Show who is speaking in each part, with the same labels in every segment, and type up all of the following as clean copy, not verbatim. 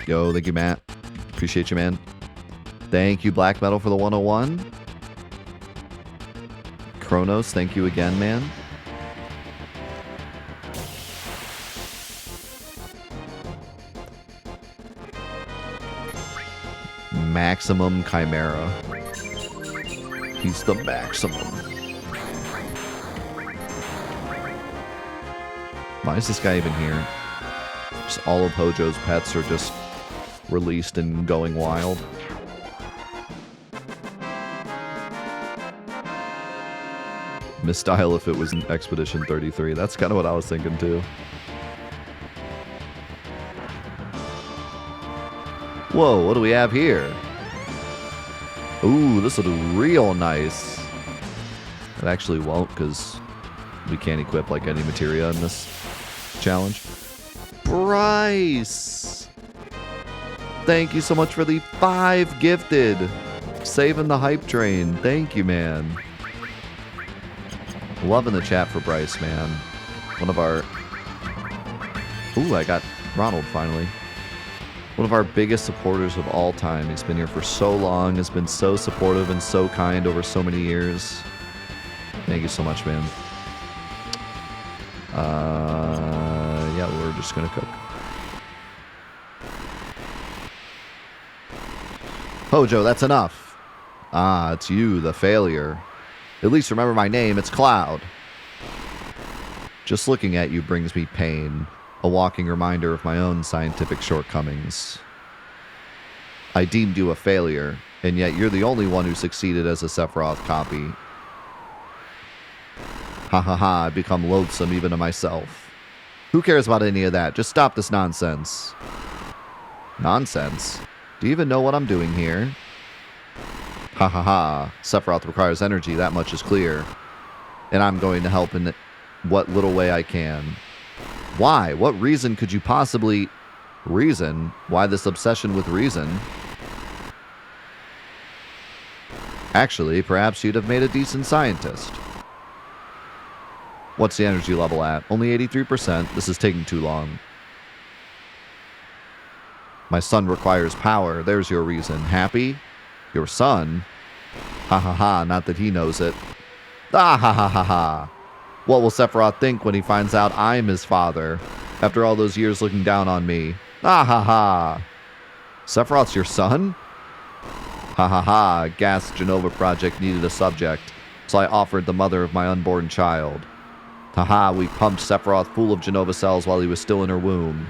Speaker 1: Yo, thank you, Matt. Appreciate you, man. Thank you, Black Metal, for the 101. Kronos, thank you again, man. Maximum Chimera. He's the maximum. Why is this guy even here? Just all of Hojo's pets are just released and going wild. Misstyle if it was in Expedition 33. That's kind of what I was thinking too. Whoa, what do we have here? Ooh, this will do real nice. It actually won't, because we can't equip like any materia in this challenge. Bryce! Thank you so much for the 5 gifted. Saving the hype train. Thank you, man. Loving the chat for Bryce, man. One of our... Ooh, I got Ronald finally. One of our biggest supporters of all time. He's been here for so long, has been so supportive and so kind over so many years. Thank you so much, man. Yeah, we're just gonna cook. Hojo, that's enough. Ah, it's you, the failure. At least remember my name, it's Cloud. Just looking at you brings me pain. A walking reminder of my own scientific shortcomings. I deemed you a failure, and yet you're the only one who succeeded as a Sephiroth copy. Ha ha ha, I become loathsome even to myself. Who cares about any of that? Just stop this nonsense. Nonsense? Do you even know what I'm doing here? Ha ha ha, Sephiroth requires energy, that much is clear. And I'm going to help in what little way I can. Why? What reason could you possibly... Reason? Why this obsession with reason? Actually, perhaps you'd have made a decent scientist. What's the energy level at? Only 83%. This is taking too long. My son requires power. There's your reason. Happy? Your son? Ha ha ha, not that he knows it. Ah ha ha ha ha. What will Sephiroth think when he finds out I'm his father? After all those years looking down on me. Ah ha ha. Sephiroth's your son? Ha ha ha. Gas Genova project needed a subject, so I offered the mother of my unborn child. Ha ha, we pumped Sephiroth full of Genova cells while he was still in her womb.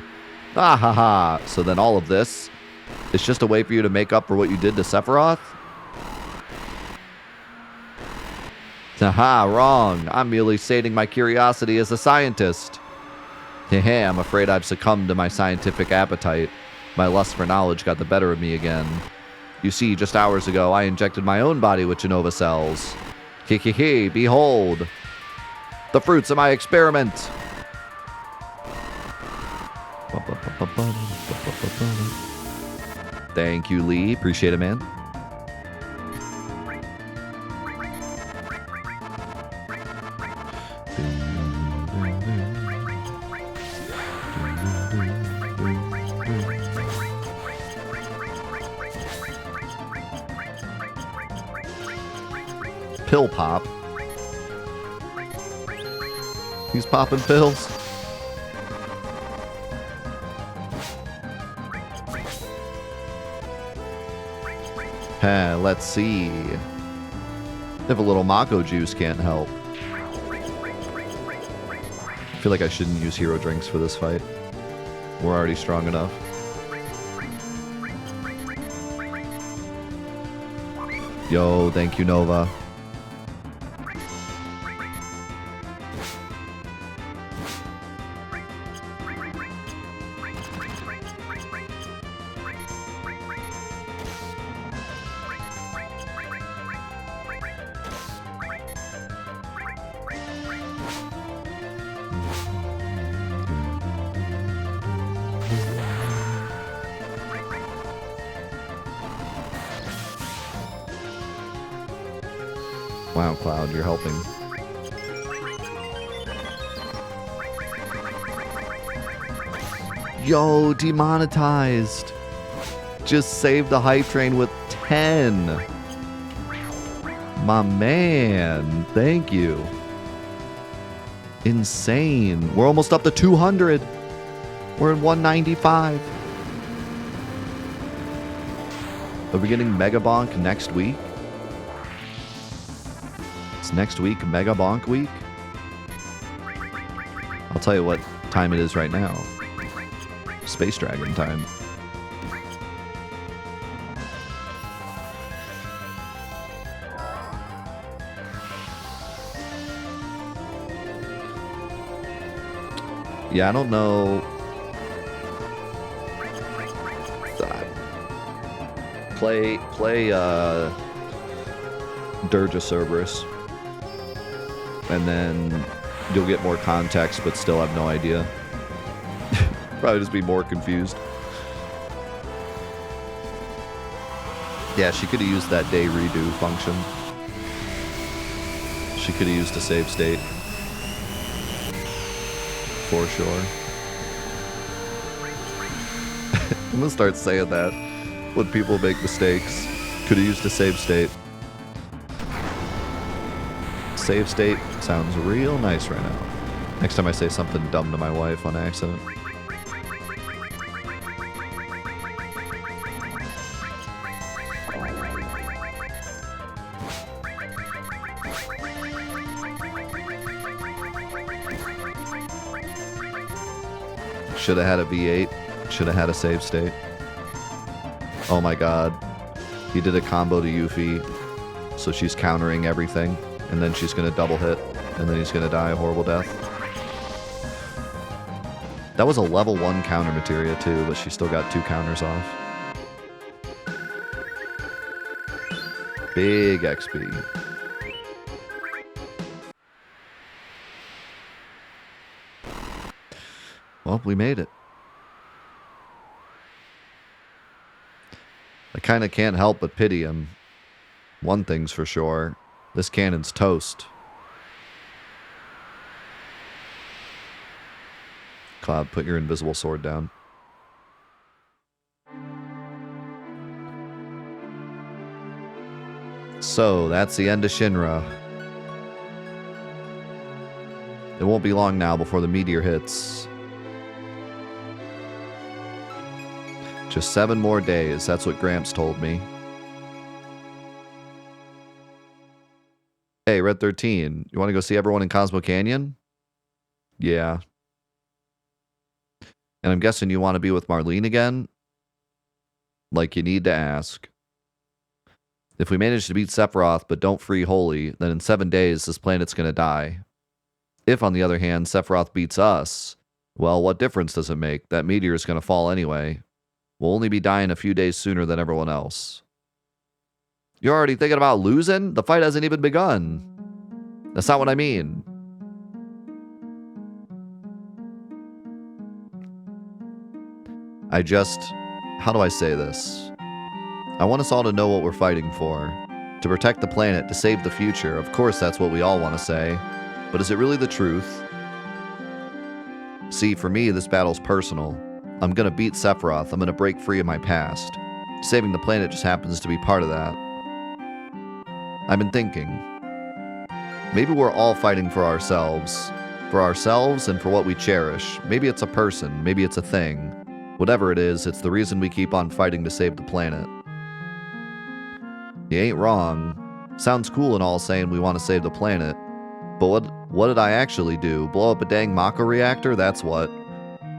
Speaker 1: Ah ha ha. So then all of this is just a way for you to make up for what you did to Sephiroth? Haha, wrong. I'm merely sating my curiosity as a scientist. Hehe, I'm afraid I've succumbed to my scientific appetite. My lust for knowledge got the better of me again. You see, just hours ago, I injected my own body with Genova cells. Hehehe, behold. The fruits of my experiment. Thank you, Lee. Appreciate it, man. Pill pop. He's popping pills. Let's see. If a little Mako juice can't help. I feel like I shouldn't use hero drinks for this fight. We're already strong enough. Yo, thank you, Nova. Wow, Cloud, you're helping. Yo, demonetized. Just saved the hype train with 10. My man, thank you. Insane. We're almost up to 200. We're at 195. Are we getting Mega Bonk next week? It's next week, Mega Bonk week? I'll tell you what time it is right now. Space Dragon time. Yeah, I don't know. Play Dirge Cerberus, and then you'll get more context, but still have no idea. Probably just be more confused. Yeah, she could have used that day redo function. She could have used a save state. For sure. I'm gonna start saying that when people make mistakes. Could have used a save state. Save state sounds real nice right now. Next time I say something dumb to my wife on accident. Should have had a V8. Should have had a save state. Oh my god. He did a combo to Yuffie, so she's countering everything, and then she's going to double hit, and then he's going to die a horrible death. That was a level 1 counter materia too, but she still got 2 counters off. Big XP. Well, we made it. I kind of can't help but pity him. One thing's for sure. This cannon's toast. Cloud, put your invisible sword down. So, that's the end of Shinra. It won't be long now before the meteor hits. Just 7 more days, that's what Gramps told me. Hey, Red 13, you want to go see everyone in Cosmo Canyon? Yeah. And I'm guessing you want to be with Marlene again? Like you need to ask. If we manage to beat Sephiroth but don't free Holy, then in 7 days this planet's going to die. If, on the other hand, Sephiroth beats us, well, what difference does it make? That meteor's going to fall anyway. We'll only be dying a few days sooner than everyone else. You're already thinking about losing? The fight hasn't even begun. That's not what I mean. How do I say this? I want us all to know what we're fighting for. To protect the planet, to save the future. Of course, that's what we all want to say. But is it really the truth? See, for me, this battle's personal. I'm gonna beat Sephiroth. I'm gonna break free of my past. Saving the planet just happens to be part of that. I've been thinking. Maybe we're all fighting for ourselves. For ourselves and for what we cherish. Maybe it's a person. Maybe it's a thing. Whatever it is, it's the reason we keep on fighting to save the planet. You ain't wrong. Sounds cool and all saying we want to save the planet. But what did I actually do? Blow up a dang Mako reactor? That's what.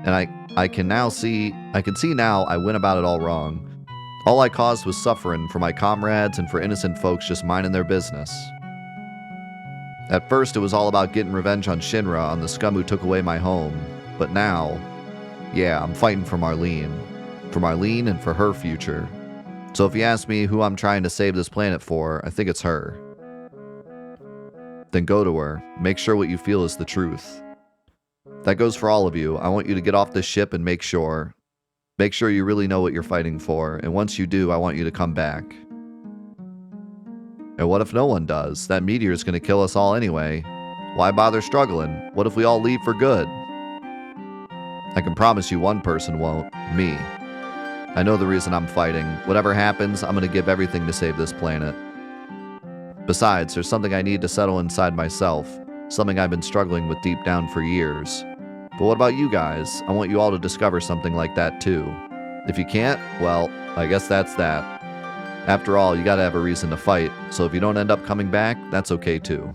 Speaker 1: And I can see now I went about it all wrong. All I caused was suffering for my comrades and for innocent folks just minding their business. At first it was all about getting revenge on Shinra, on the scum who took away my home. But now, yeah, I'm fighting for Marlene. For Marlene and for her future. So if you ask me who I'm trying to save this planet for, I think it's her. Then go to her. Make sure what you feel is the truth. That goes for all of you. I want you to get off this ship and make sure. Make sure you really know what you're fighting for. And once you do, I want you to come back. And what if no one does? That meteor is going to kill us all anyway. Why bother struggling? What if we all leave for good? I can promise you one person won't. Me. I know the reason I'm fighting. Whatever happens, I'm gonna give everything to save this planet. Besides, there's something I need to settle inside myself. Something I've been struggling with deep down for years. But what about you guys? I want you all to discover something like that too. If you can't, well, I guess that's that. After all, you gotta have a reason to fight, so if you don't end up coming back, that's okay too.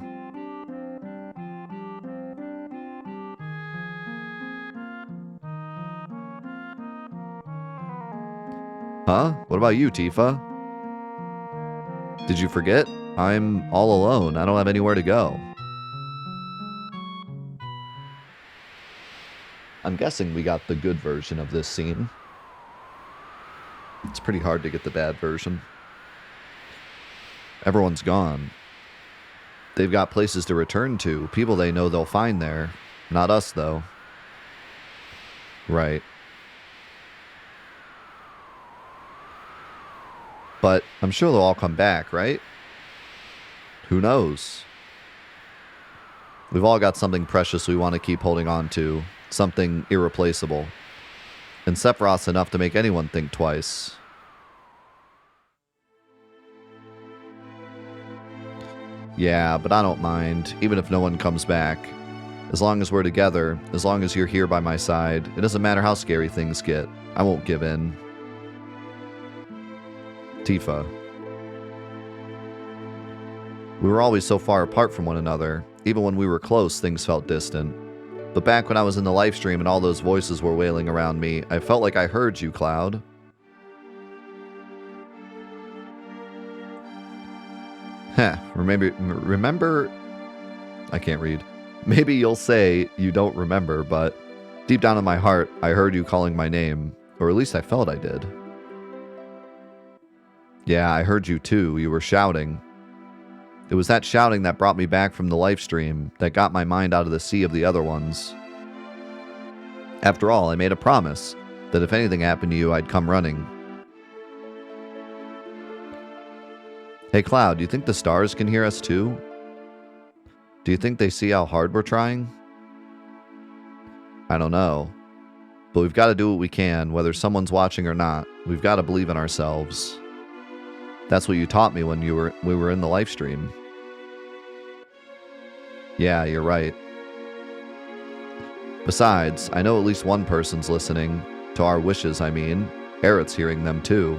Speaker 1: Huh? What about you, Tifa? Did you forget? I'm all alone. I don't have anywhere to go. I'm guessing we got the good version of this scene. It's pretty hard to get the bad version. Everyone's gone. They've got places to return to, people they know they'll find there. Not us, though. Right. But I'm sure they'll all come back, right? Who knows? We've all got something precious we want to keep holding on to. Something irreplaceable. And Sephiroth's enough to make anyone think twice. Yeah, but I don't mind, even if no one comes back. As long as we're together, as long as you're here by my side, it doesn't matter how scary things get. I won't give in. Tifa. We were always so far apart from one another. Even when we were close, things felt distant. But back when I was in the live stream and all those voices were wailing around me, I felt like I heard you, Cloud. Heh, remember? I can't read. Maybe you'll say you don't remember, but deep down in my heart, I heard you calling my name. Or at least I felt I did. Yeah, I heard you too. You were shouting. It was that shouting that brought me back from the live stream, that got my mind out of the sea of the other ones. After all, I made a promise that if anything happened to you, I'd come running. Hey Cloud, do you think the stars can hear us too? Do you think they see how hard we're trying? I don't know. But we've got to do what we can, whether someone's watching or not. We've got to believe in ourselves. That's what you taught me when we were in the live stream. Yeah, you're right. Besides, I know at least one person's listening. To our wishes, I mean. Aerith's hearing them too.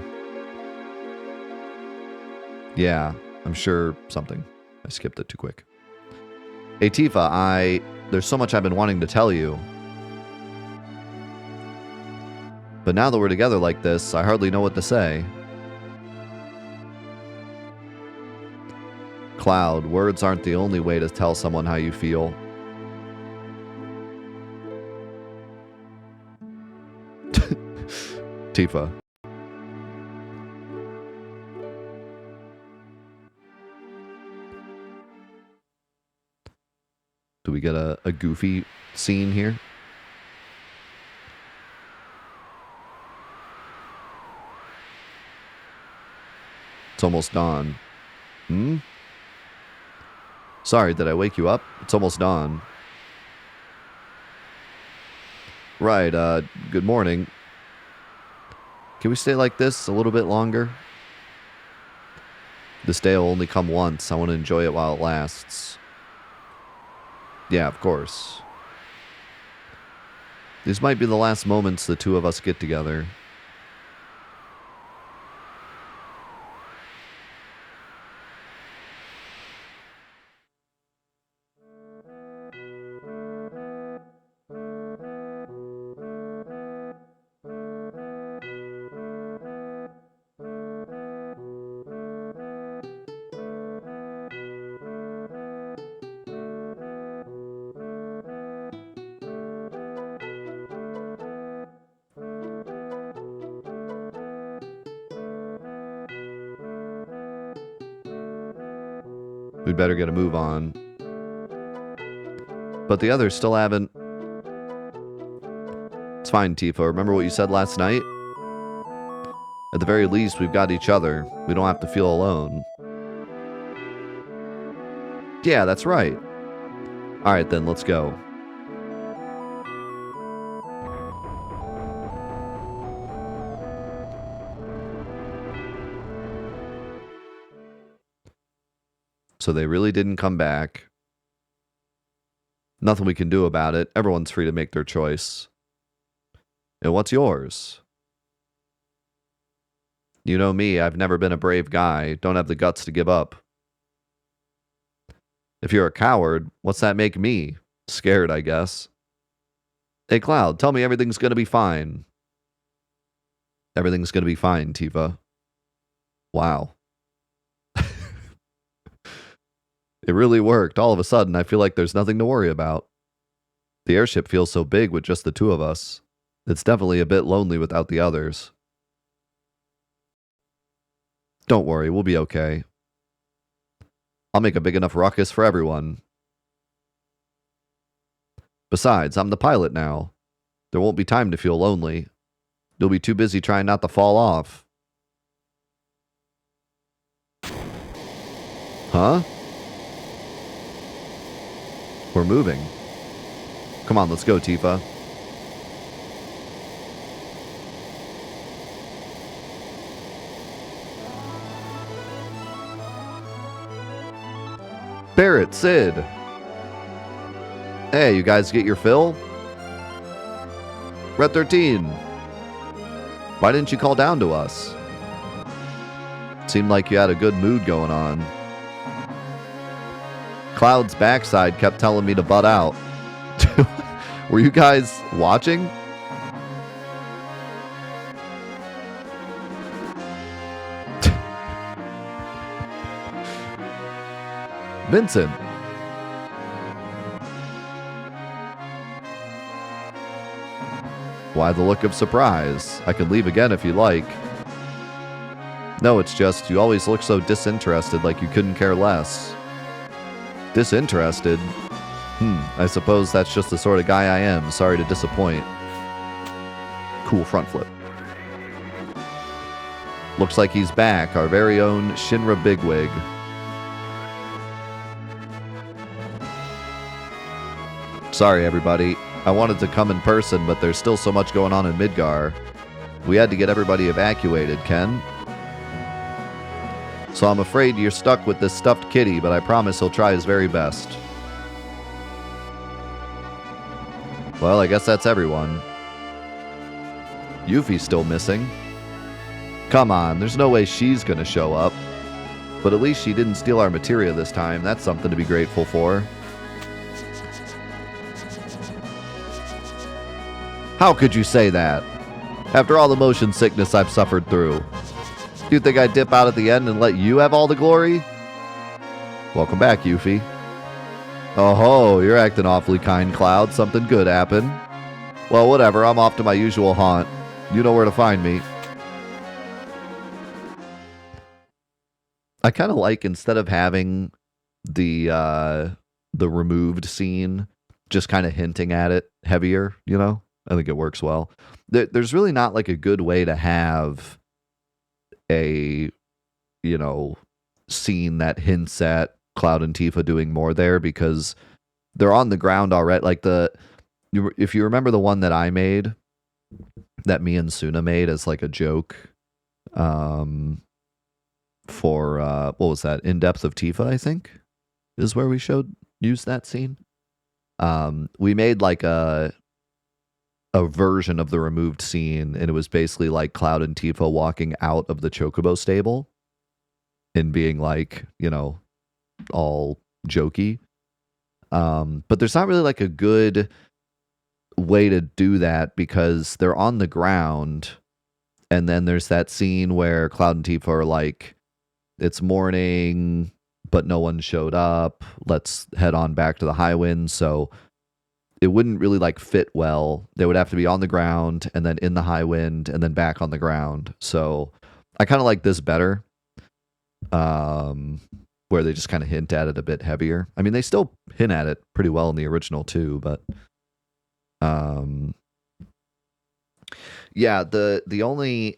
Speaker 1: Yeah, I'm sure something. I skipped it too quick. Hey Tifa, there's so much I've been wanting to tell you. But now that we're together like this, I hardly know what to say. Cloud, words aren't the only way to tell someone how you feel. Tifa. Do we get a goofy scene here? It's almost dawn. Hmm? Sorry, did I wake you up? It's almost dawn. Right, good morning. Can we stay like this a little bit longer? This day will only come once. I want to enjoy it while it lasts. Yeah, of course. These might be the last moments the two of us get together. We'd better get a move on. But the others still haven't. It's fine, Tifa. Remember what you said last night? At the very least, we've got each other. We don't have to feel alone. Yeah, that's right. Alright then, let's go. So they really didn't come back. Nothing we can do about it. Everyone's free to make their choice. And what's yours? You know me, I've never been a brave guy. Don't have the guts to give up. If you're a coward, what's that make me? Scared, I guess. Hey, Cloud, tell me everything's gonna be fine. Everything's gonna be fine, Tifa. Wow. It really worked. All of a sudden, I feel like there's nothing to worry about. The airship feels so big with just the two of us. It's definitely a bit lonely without the others. Don't worry, we'll be okay. I'll make a big enough ruckus for everyone. Besides, I'm the pilot now. There won't be time to feel lonely. You'll be too busy trying not to fall off. Huh? We're moving. Come on, let's go, Tifa. Barrett, Sid. Hey, you guys get your fill? Red 13. Why didn't you call down to us? Seemed like you had a good mood going on. Cloud's backside kept telling me to butt out. Were you guys watching? Vincent. Why the look of surprise? I can leave again if you like. No, it's just you always look so disinterested, like you couldn't care less. Disinterested? I suppose that's just the sort of guy I am. Sorry to disappoint. Cool front flip. Looks like he's back, our very own Shinra bigwig. Sorry, everybody. I wanted to come in person, but there's still so much going on in Midgar. We had to get everybody evacuated, Ken. So I'm afraid you're stuck with this stuffed kitty, but I promise he'll try his very best. Well, I guess that's everyone. Yuffie's still missing. Come on, there's no way she's gonna show up. But at least she didn't steal our materia this time. That's something to be grateful for. How could you say that? After all the motion sickness I've suffered through. Do you think I'd dip out at the end and let you have all the glory? Welcome back, Yuffie. Oh ho, you're acting awfully kind, Cloud. Something good happened. Well, whatever. I'm off to my usual haunt. You know where to find me. I kind of like, instead of having the removed scene, just kind of hinting at it heavier, you know? I think it works well. There's really not like a good way to have a, you know, scene that hints at Cloud and Tifa doing more there, because they're on the ground already. Like if you remember the one that I made, that me and Suna made as like a joke, for what was that? In Depth of Tifa, I think, is where we used that scene. We made like a version of the removed scene, and it was basically like Cloud and Tifa walking out of the Chocobo stable and being like, you know, all jokey. But there's not really like a good way to do that, because they're on the ground, and then there's that scene where Cloud and Tifa are like, it's morning, but no one showed up. Let's head on back to the Highwind. So it wouldn't really like fit well. They would have to be on the ground and then in the Highwind and then back on the ground. So I kind of like this better, where they just kind of hint at it a bit heavier. I mean, they still hint at it pretty well in the original too, but yeah, the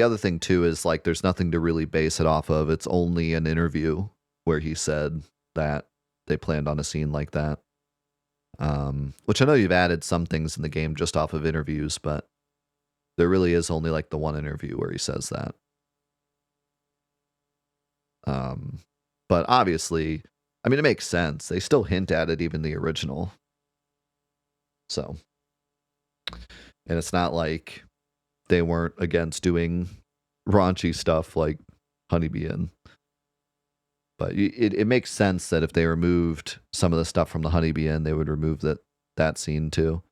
Speaker 1: other thing too is like there's nothing to really base it off of. It's only an interview where he said that they planned on a scene like that. Which I know you've added some things in the game just off of interviews, but there really is only like the one interview where he says that. But obviously, I mean, it makes sense. They still hint at it, even the original. So, and it's not like they weren't against doing raunchy stuff like Honeybee Inn. But it makes sense that if they removed some of the stuff from the Honeybee Inn, they would remove that scene too.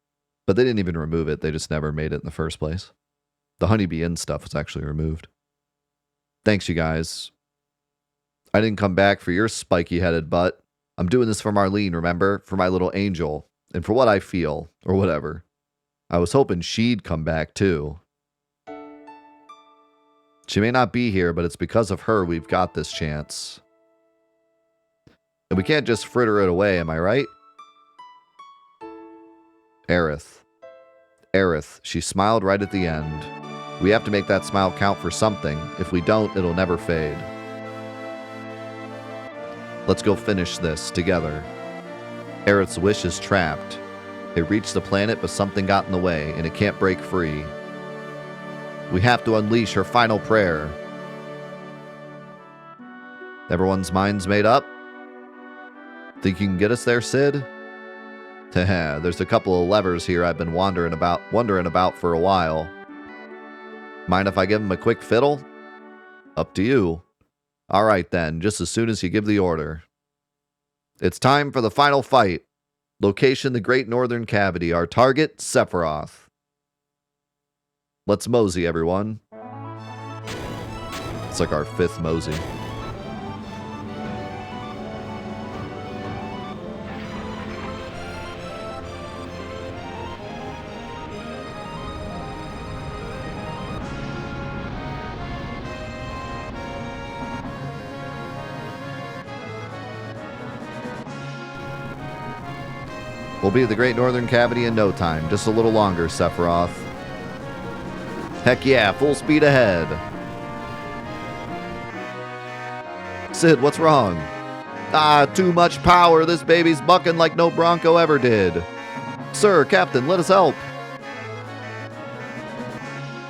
Speaker 1: But they didn't even remove it. They just never made it in the first place. The Honeybee Inn stuff was actually removed. Thanks, you guys. I didn't come back for your spiky-headed butt. I'm doing this for Marlene, remember? For my little angel. And for what I feel. Or whatever. I was hoping she'd come back, too. She may not be here, but it's because of her we've got this chance. And we can't just fritter it away, am I right? Aerith. Aerith. She smiled right at the end. We have to make that smile count for something. If we don't, it'll never fade. Let's go finish this together. Aerith's wish is trapped. It reached the planet, but something got in the way, and it can't break free. We have to unleash her final prayer. Everyone's mind's made up? Think you can get us there, Sid? Haha, there's a couple of levers here I've been wondering about for a while. Mind if I give him a quick fiddle? Up to you. Alright then, just as soon as you give the order. It's time for the final fight. Location, the Great Northern Cavity. Our target, Sephiroth. Let's mosey, everyone. It's like our 5th mosey. We'll be at the Great Northern Cavity in no time. Just a little longer, Sephiroth. Heck yeah, full speed ahead. Sid, what's wrong? Ah, too much power. This baby's bucking like no Bronco ever did. Sir, Captain, let us help.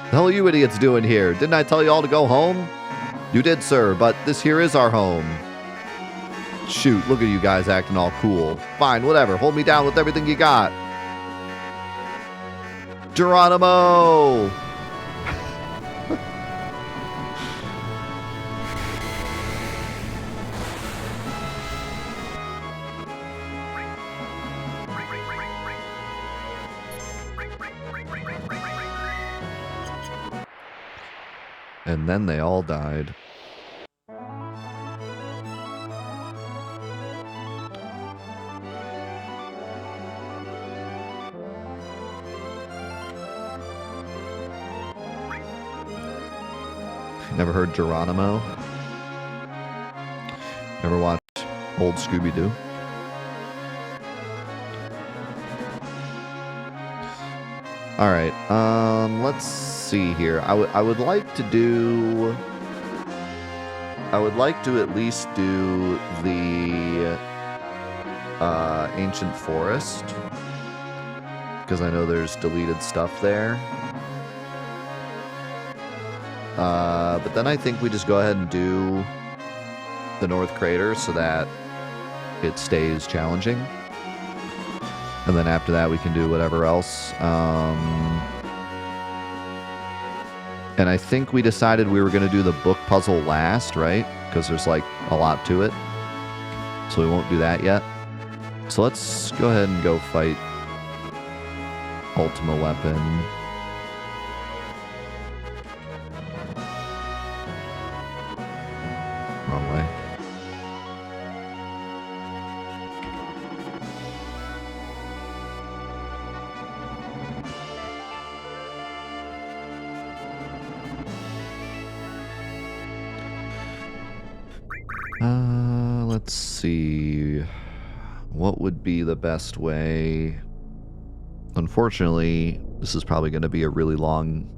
Speaker 1: The hell are you idiots doing here? Didn't I tell you all to go home? You did, sir, but this here is our home. Shoot, look at you guys acting all cool. Fine, whatever. Hold me down with everything you got. Geronimo! And then they all died. Never heard Geronimo? Never watched old Scooby-Doo? Alright, let's see here. I would like to do... I would like to at least do the Ancient Forest. Because I know there's deleted stuff there. But then I think we just go ahead and do the North Crater so that it stays challenging. And then after that we can do whatever else. And I think we decided we were going to do the book puzzle last, right? Because there's like a lot to it. So we won't do that yet. So let's go ahead and go fight Ultima Weapon. Wrong way. Let's see. What would be the best way? Unfortunately, this is probably going to be a really long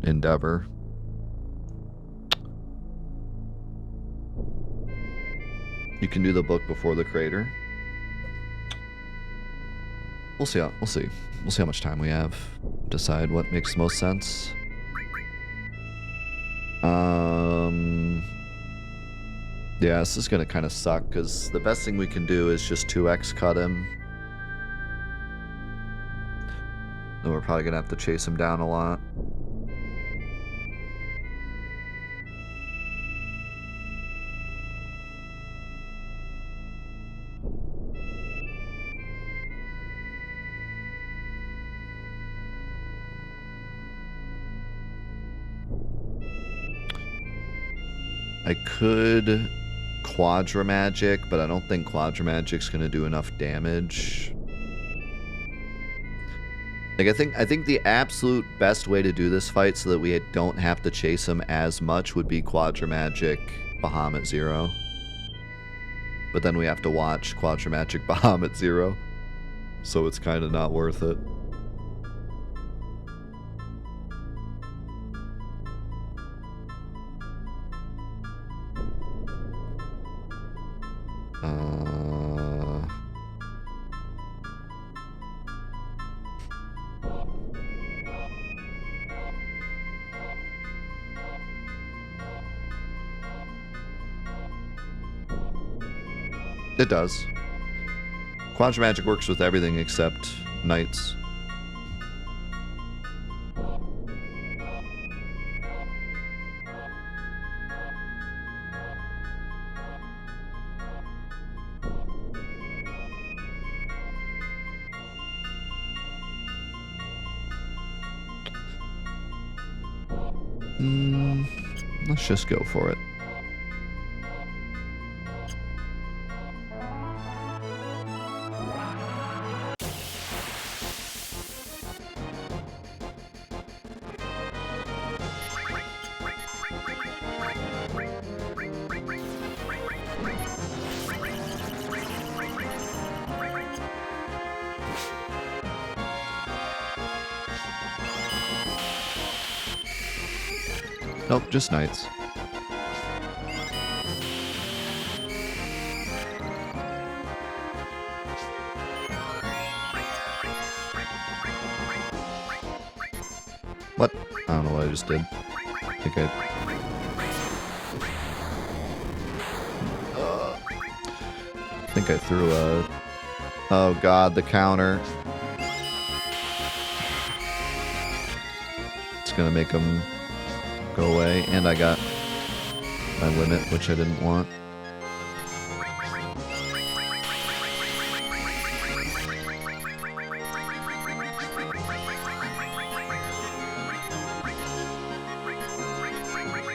Speaker 1: endeavor. You can do the book before the crater. We'll see. We'll see how much time we have. Decide what makes the most sense. Yeah, this is gonna kind of suck, because the best thing we can do is just 2x cut him. Then we're probably gonna have to chase him down a lot. I could Quadra Magic, but I don't think Quadra Magic's gonna do enough damage. Like, I think the absolute best way to do this fight so that we don't have to chase him as much would be Quadra Magic Bahamut Zero. But then we have to watch Quadra Magic Bahamut Zero, so it's kind of not worth it. It does. Quadra Magic works with everything except knights. Let's just go for it. Nope, just knights. What? I don't know what I just did. I think I threw a... Oh god, the counter. It's gonna make him go away, and I got my limit, which I didn't want.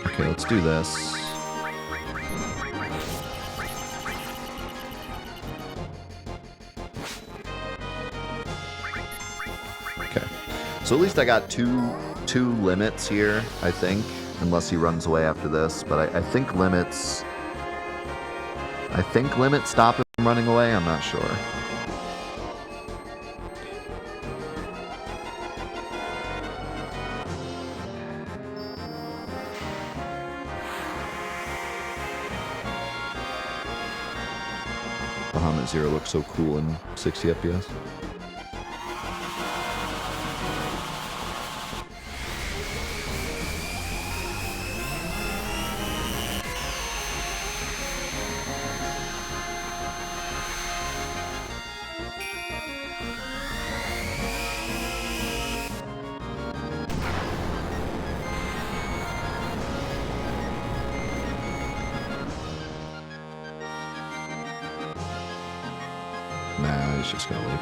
Speaker 1: Okay, let's do this. Okay, so at least I got two limits here, I think, unless he runs away after this. But I think limits. I think limits stop him from running away. I'm not sure. Bahamut Zero looks so cool in 60 FPS. Nah, he's just gonna leave.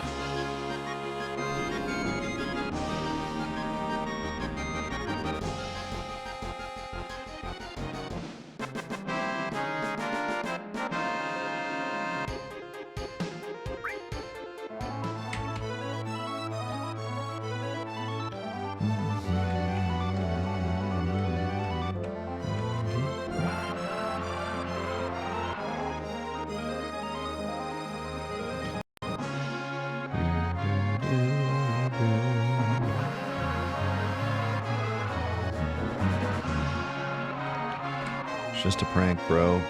Speaker 1: It's just a prank, bro.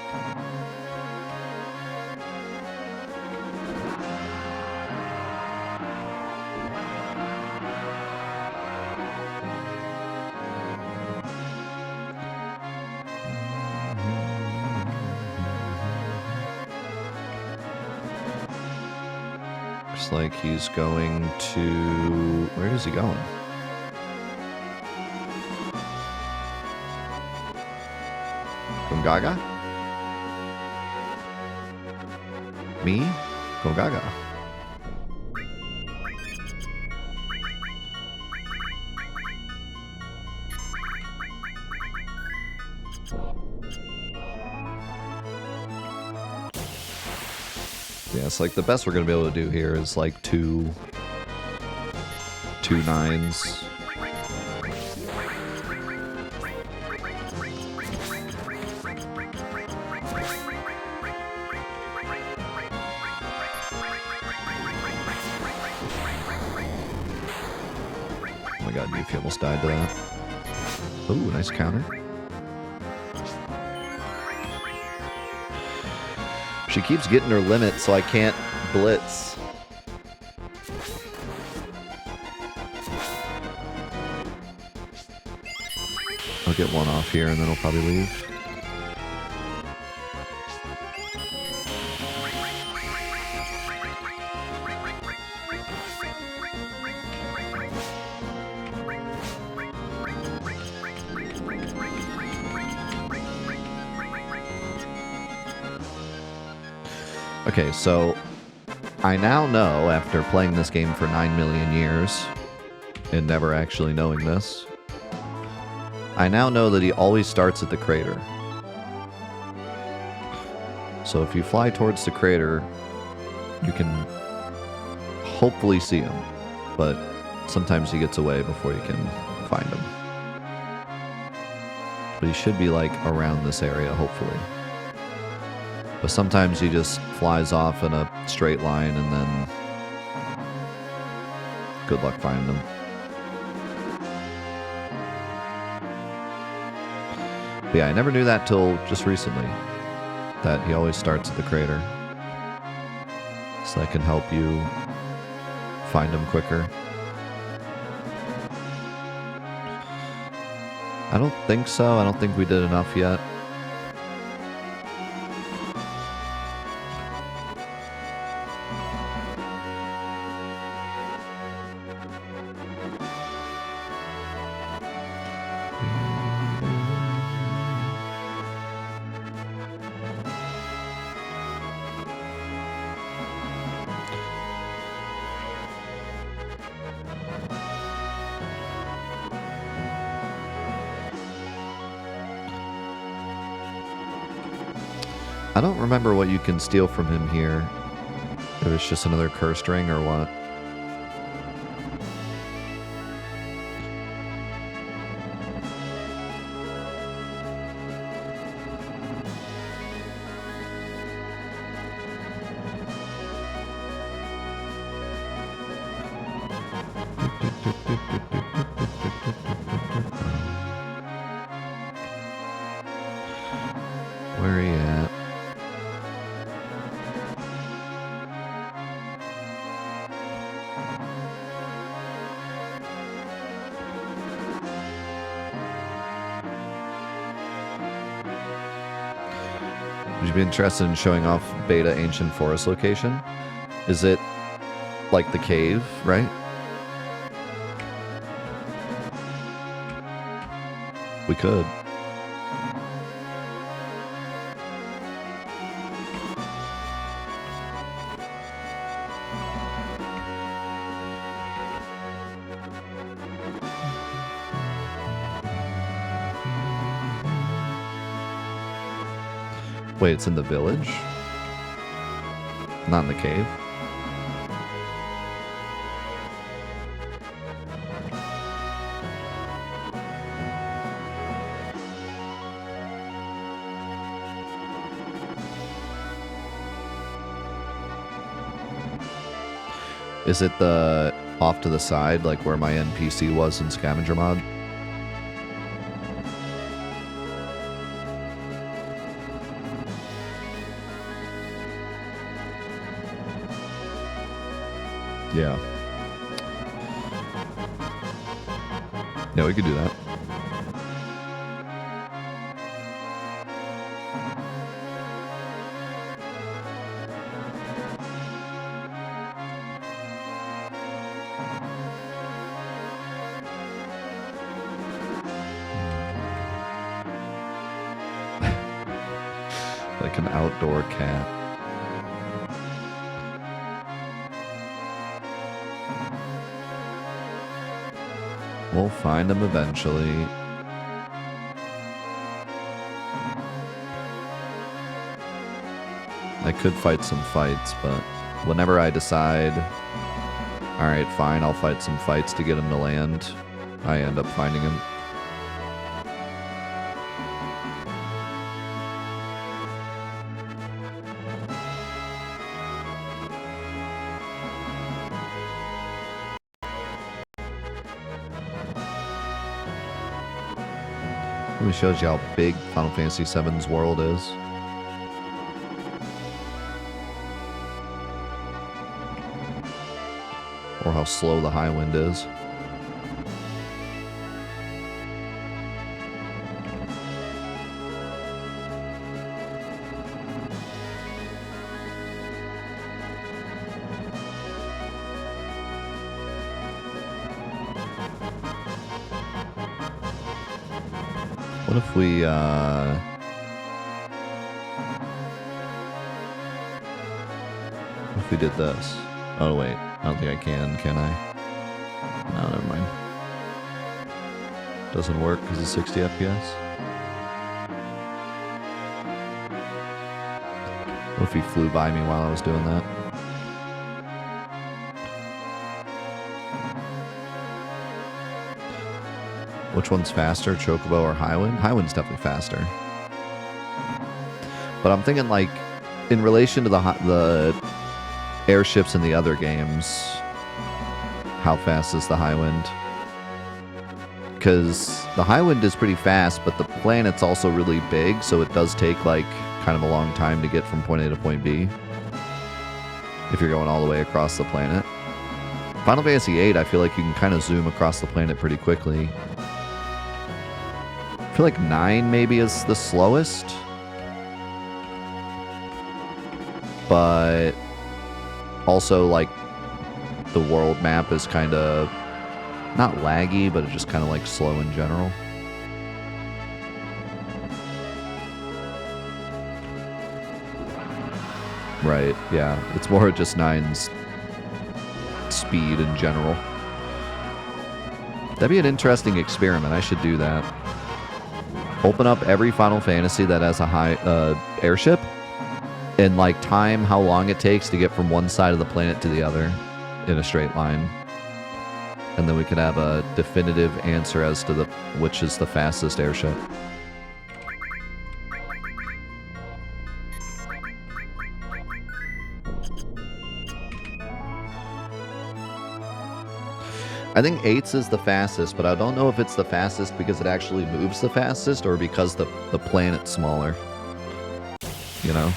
Speaker 1: Looks like he's going to... Where is he going? Gongaga? Me? Gongaga. Yeah, it's like the best we're going to be able to do here is like two 9s. Oh my god, Yuffie almost died to that. Ooh, nice counter. She keeps getting her limit, so I can't blitz. I'll get one off here, and then I'll probably leave. Okay, so I now know, after playing this game for 9 million years, and never actually knowing this, I now know that he always starts at the crater. So if you fly towards the crater, you can hopefully see him, but sometimes he gets away before you can find him. But he should be like around this area, hopefully. But sometimes he just flies off in a straight line, and then good luck finding him. But yeah, I never knew that till just recently, that he always starts at the crater. So that can help you find him quicker. I don't think so. I don't think we did enough yet. I don't remember what you can steal from him here. If it's just another cursed ring or what. Where are you at? Would you be interested in showing off Beta Ancient Forest location? Is it like the cave, right? We could. Wait, it's in the village? Not in the cave? Is it the off to the side, like where my NPC was in Scavenger Mod? Yeah. Yeah, we could do that. Like an outdoor cat. We'll find him eventually. I could fight some fights, but whenever I decide, alright, fine, I'll fight some fights to get him to land, I end up finding him. Really shows you how big Final Fantasy VII's world is. Or how slow the high wind is. What if we, did this? Oh, wait. I don't think I can I? No, never mind. Doesn't work because of 60 FPS. What if he flew by me while I was doing that? Which one's faster, Chocobo or Highwind? Highwind's definitely faster. But I'm thinking, like, in relation to the airships in the other games, how fast is the Highwind? Because the Highwind is pretty fast, but the planet's also really big, so it does take, like, kind of a long time to get from point A to point B. If you're going all the way across the planet. Final Fantasy VIII, I feel like you can kind of zoom across the planet pretty quickly. I feel like 9 maybe is the slowest. But also, like, the world map is kind of not laggy, but it's just kind of like slow in general. Right, yeah. It's more just 9's speed in general. That'd be an interesting experiment. I should do that. Open up every Final Fantasy that has a high airship and like time how long it takes to get from one side of the planet to the other in a straight line. And then we could have a definitive answer as to which is the fastest airship. I think 8's is the fastest, but I don't know if it's the fastest because it actually moves the fastest or because the planet's smaller. You know?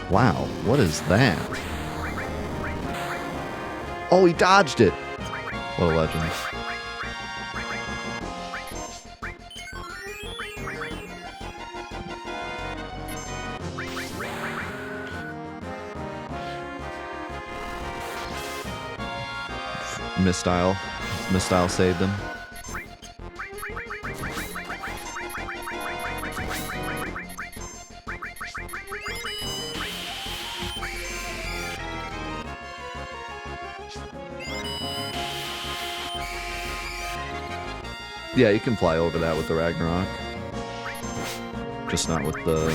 Speaker 1: Wow, what is that? Oh, he dodged it! What a legend. Mistyle saved him. Yeah, you can fly over that with the Ragnarok. Just not with the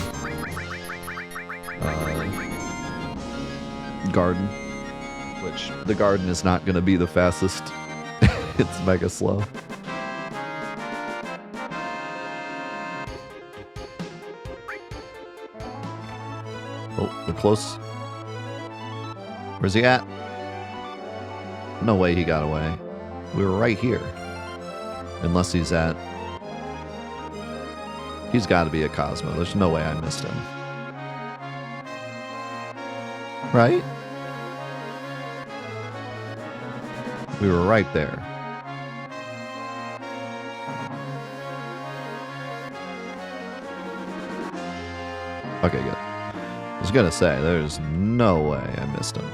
Speaker 1: Garden. Which, the Garden is not going to be the fastest. It's mega slow. Oh, we're close. Where's he at? No way he got away. We were right here. Unless he's at... He's got to be at Cosmo. There's no way I missed him. Right? We were right there. Okay, good. I was gonna say, there's no way I missed him.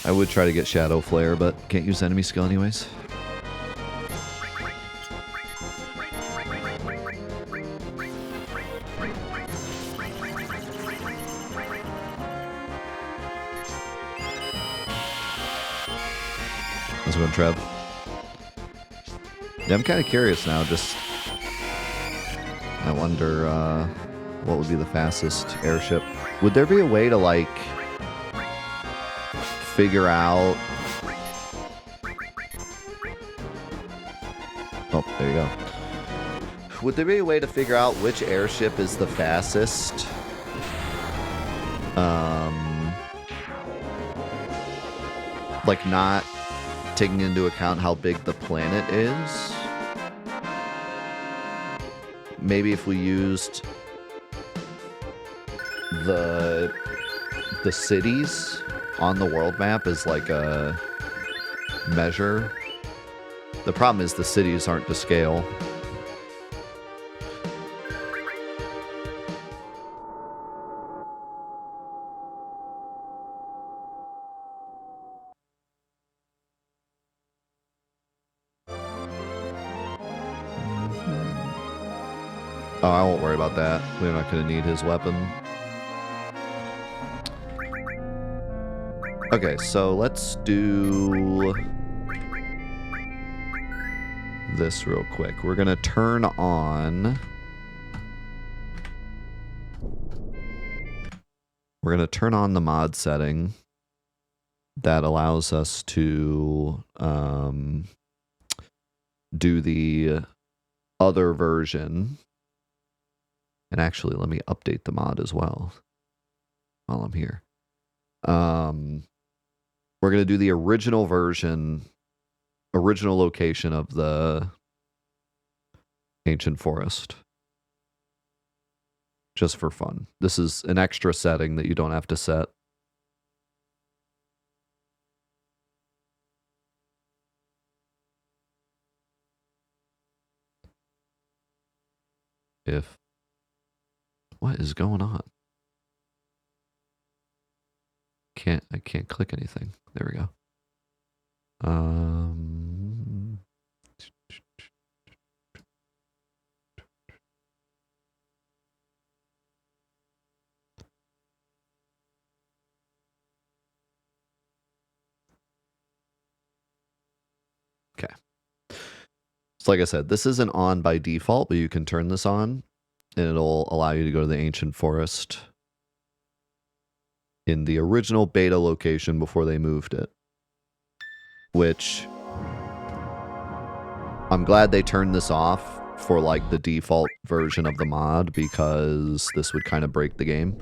Speaker 1: I would try to get Shadow Flare, but can't use enemy skill anyways. How's it going, Trev? Yeah, I'm kind of curious now. Just, I wonder what would be the fastest airship. Would there be a way to, like, figure out... Oh, there you go. Would there be a way to figure out which airship is the fastest? Like, not taking into account how big the planet is. Maybe if we used the cities on the world map as like a measure. The problem is the cities aren't to scale. Oh, I won't worry about that. We're not going to need his weapon. Okay, so let's do this real quick. We're going to turn on... We're going to turn on the mod setting that allows us to do the other version. And actually, let me update the mod as well while I'm here. We're going to do the original version, original location of the ancient forest. Just for fun. This is an extra setting that you don't have to set. What is going on? I can't click anything. There we go. Okay. So like I said, this isn't on by default, but you can turn this on and it'll allow you to go to the ancient forest in the original beta location before they moved it. Which, I'm glad they turned this off for like the default version of the mod, because this would kind of break the game.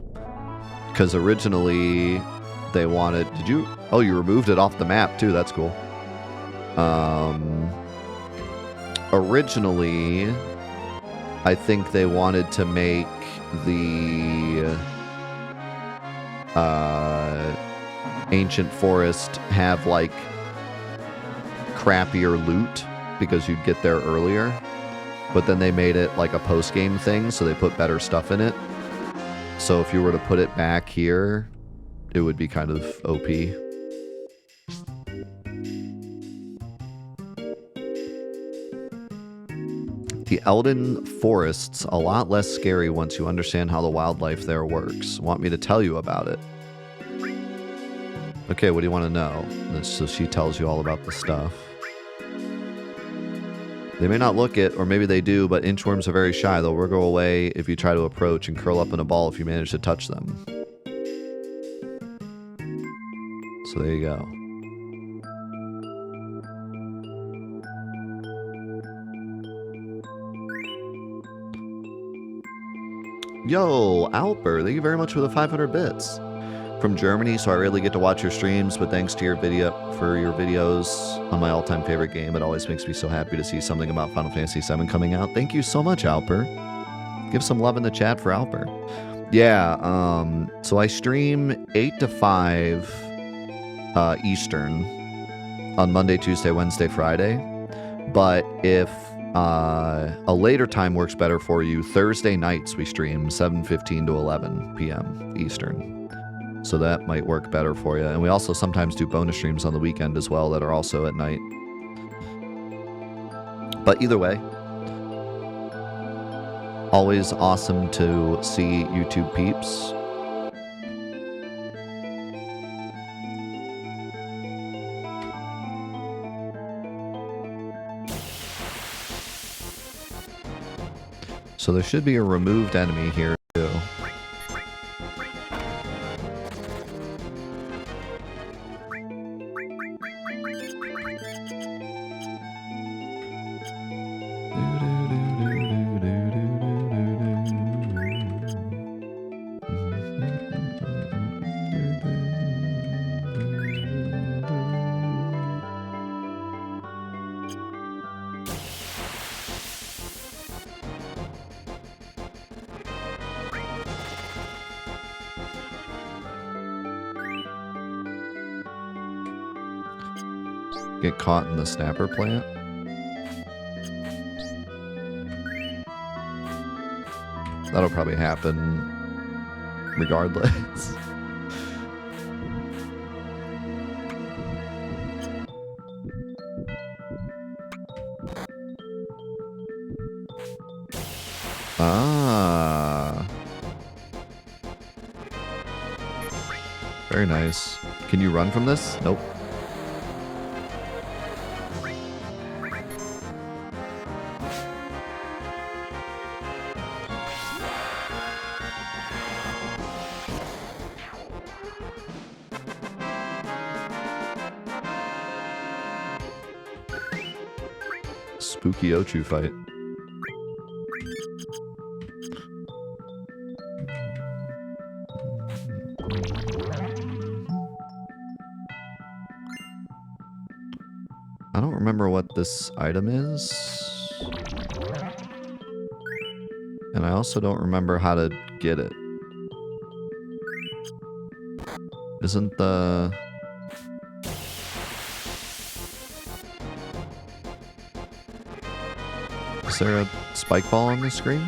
Speaker 1: Because originally they wanted... Oh, you removed it off the map too, that's cool. Originally, I think they wanted to make the ancient forest have like crappier loot because you'd get there earlier, but then they made it like a post-game thing, so they put better stuff in it. So if you were to put it back here, it would be kind of OP. The Elden Forest's a lot less scary once you understand how the wildlife there works. Want me to tell you about it? Okay, what do you want to know? So she tells you all about the stuff. They may not look it, or maybe they do, but inchworms are very shy. They'll wriggle away if you try to approach and curl up in a ball if you manage to touch them. So there you go. Yo, Alper, thank you very much for the 500 bits. From Germany, so I rarely get to watch your streams, but thanks to your videos on my all-time favorite game, it always makes me so happy to see something about Final Fantasy VII coming out. Thank you so much, Alper. Give some love in the chat for Alper. Yeah, so I stream 8 to 5 Eastern on Monday, Tuesday, Wednesday, Friday. But if a later time works better for you, Thursday nights we stream 7:15 to 11 p.m. Eastern. So that might work better for you. And we also sometimes do bonus streams on the weekend as well that are also at night. But either way, always awesome to see YouTube peeps. So there should be a removed enemy here too. Get caught in the snapper plant. That'll probably happen regardless. Ah. Very nice. Can you run from this? Nope. Spooky Ochu fight. I don't remember what this item is. And I also don't remember how to get it. Isn't the... Is there a spike ball on the screen?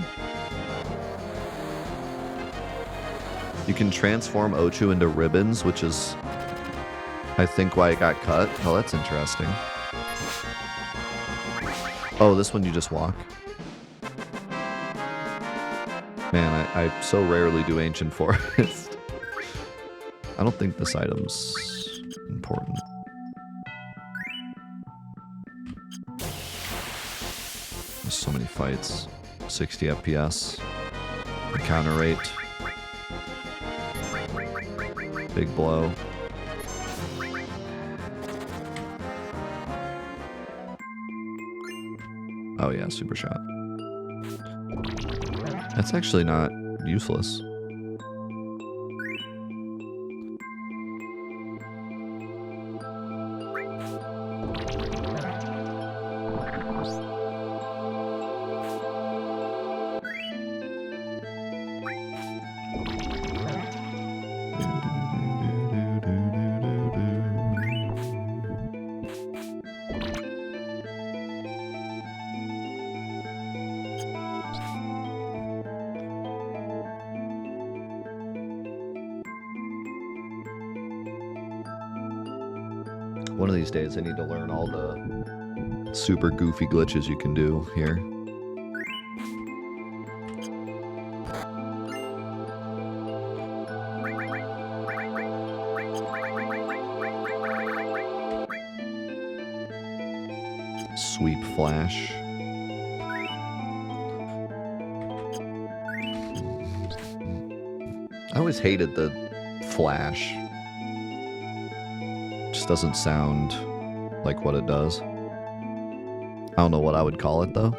Speaker 1: You can transform Ochu into ribbons, which is, I think, why it got cut. Oh, that's interesting. Oh, this one you just walk. Man, I so rarely do Ancient Forest. I don't think this item's important. There's so many fights. 60 FPS. Encounter rate. Big blow. Oh yeah, super shot. That's actually not useless. One of these days I need to learn all the super goofy glitches you can do here. Sweep flash. I always hated the flash. Just doesn't sound like what it does. I don't know what I would call it though.